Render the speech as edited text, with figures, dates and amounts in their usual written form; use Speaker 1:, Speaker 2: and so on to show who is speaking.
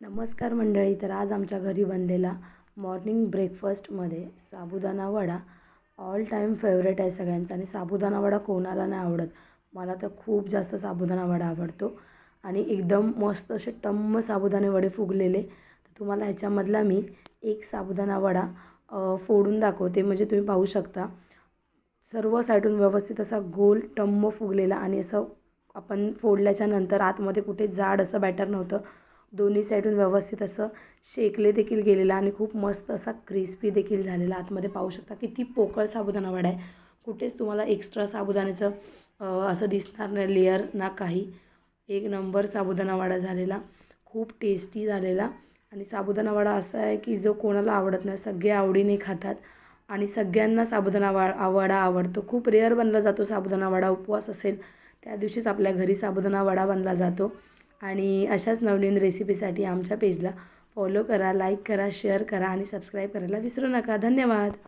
Speaker 1: नमस्कार मंडळी. तर आज आमच्या घरी बनलेला मॉर्निंग ब्रेकफास्टमध्ये sabudana vada all time favourite आहे सगळ्यांचा. आणि साबुदाणा वडा कोणाला नाही आवडत. मला तर खूप जास्त साबुदाणा वडा आवडतो आणि एकदम मस्त असे टम्म साबुदाणे वडे फुगलेले. तर तुम्हाला ह्याच्यामधला मी एक साबुदाणा वडा फोडून दाखवते. म्हणजे तुम्ही पाहू शकता सर्व साईडून व्यवस्थित असा गोल टम्म फुगलेला आणि असं आपण फोडल्याच्या नंतर आतमध्ये कुठे जाड असं बॅटर नव्हतं. दोन्ही साईडून व्यवस्थित असं शेकले देखील गेलेला आणि खूप मस्त असा क्रिस्पी देखील झालेला. आतमध्ये पाहू शकता किती पोकळ साबुदाणा वडा आहे. कुठेच तुम्हाला एक्स्ट्रा साबुदाण्याचं असं दिसणार नाही, लेअर ना काही. एक नंबर साबुदाणा वडा झालेला, खूप टेस्टी झालेला. आणि साबुदाणा वडा असा आहे की जो कोणाला आवडत नाही, सगळे आवडीने खातात आणि सगळ्यांना साबुदाणा वडा आवडतो. खूप रेअर बनला जातो साबुदाणा वडा. उपवास असेल त्या दिवशीच आपल्या घरी साबुदाणा वडा बनला जातो. आणि अशाच नवनवीन रेसिपीसाठी आमच्या पेजला फॉलो करा, लाईक करा, शेअर करा आणि सबस्क्राईब करायला विसरू नका. धन्यवाद.